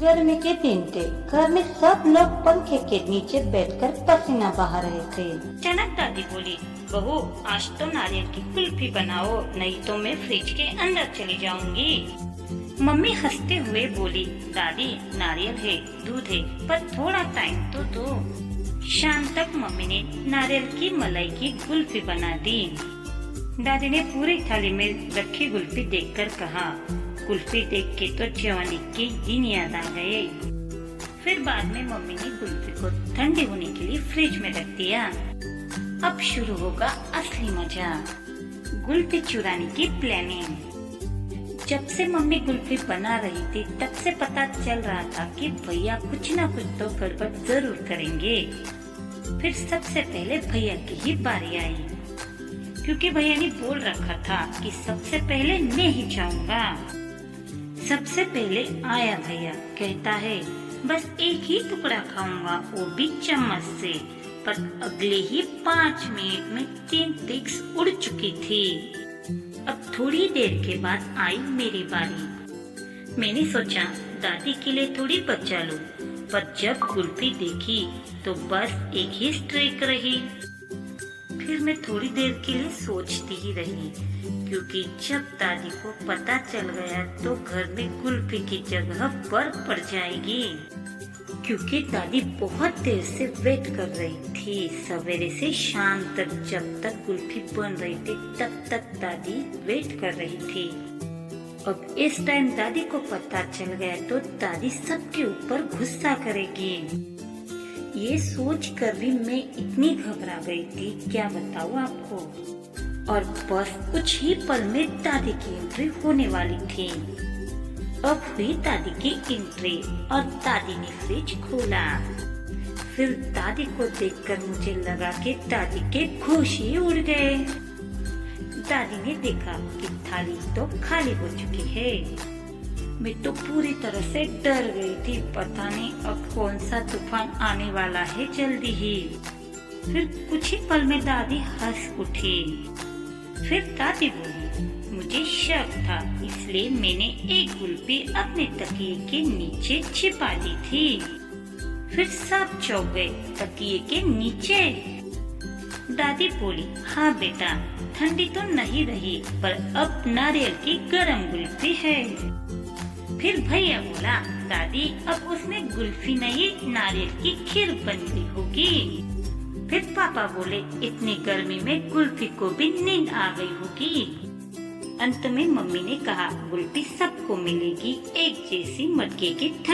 गर्मी के दिन थे। घर में सब लोग पंखे के नीचे बैठकर पसीना बहा रहे थे। अचानक दादी बोली, बहू आज तो नारियल की कुल्फी बनाओ, नहीं तो मैं फ्रिज के अंदर चली जाऊंगी। मम्मी हंसते हुए बोली, दादी नारियल है, दूध है, पर थोड़ा टाइम तो दो। शाम तक मम्मी ने नारियल की मलाई की कुल्फी बना दी। दादी ने पूरी थाली में रखी कुल्फी देखकर कहा, कुल्फी देख के तो जवानी के दिन याद आ गए। फिर बाद में मम्मी ने कुल्फी को ठंडी होने के लिए फ्रिज में रख दिया। अब शुरू होगा असली मजा, कुल्फी चुराने की प्लानिंग। जब से मम्मी कुल्फी बना रही थी तब से पता चल रहा था कि भैया कुछ न कुछ तो गड़बड़ जरूर करेंगे। फिर सबसे पहले भैया की ही बारी आई, क्योंकि भैया ने बोल रखा था कि सबसे पहले मैं ही जाऊंगा। सबसे पहले आया भैया, कहता है बस एक ही टुकड़ा खाऊंगा, वो भी चम्मच से। पर अगले ही 5 मिनट में 3 पिक्स उड़ चुकी थी। अब थोड़ी देर के बाद आई मेरी बारी। मैंने सोचा दादी के लिए थोड़ी बचा लूं, पर जब कुल्फी देखी तो बस एक ही स्ट्रेक रही। फिर मैं थोड़ी देर के लिए सोचती ही रही, क्योंकि जब दादी को पता चल गया तो घर में कुल्फी की जगह बर्फ पड़ जाएगी। क्योंकि दादी बहुत देर से वेट कर रही थी, सवेरे से शाम तक। जब तक कुल्फी बन रही थी तब तक दादी वेट कर रही थी। अब इस टाइम दादी को पता चल गया तो दादी सबके ऊपर गुस्सा करेगी। ये सोच कर भी मैं इतनी घबरा गई थी, क्या बताऊँ आपको। और बस कुछ ही पल में दादी की एंट्री होने वाली थी। अब हुई दादी की एंट्री और दादी ने फ्रिज खोला। फिर दादी को देखकर मुझे लगा कि दादी के होश ही उड़ गए। दादी ने देखा कि थाली तो खाली हो चुकी है। मैं तो पूरी तरह से डर गई थी, पता नहीं अब कौन सा तूफान आने वाला है जल्दी ही। फिर कुछ ही पल में दादी हंस उठी। फिर दादी बोली, मुझे शक था इसलिए मैंने एक कुल्फी अपने तकिए के नीचे छिपा दी थी। फिर सब चौंक गए, तकिए के नीचे। दादी बोली, हाँ बेटा, ठंडी तो नहीं रही, पर अब नारियल की गरम कुल्फी है। फिर भैया बोला, दादी अब उसमें कुल्फी नहीं नारियल की खीर बन गई होगी। फिर पापा बोले, इतनी गर्मी में कुल्फी को भी नींद आ गई होगी। अंत में मम्मी ने कहा, कुल्फी सबको मिलेगी, एक जैसी मटके की ठंडी।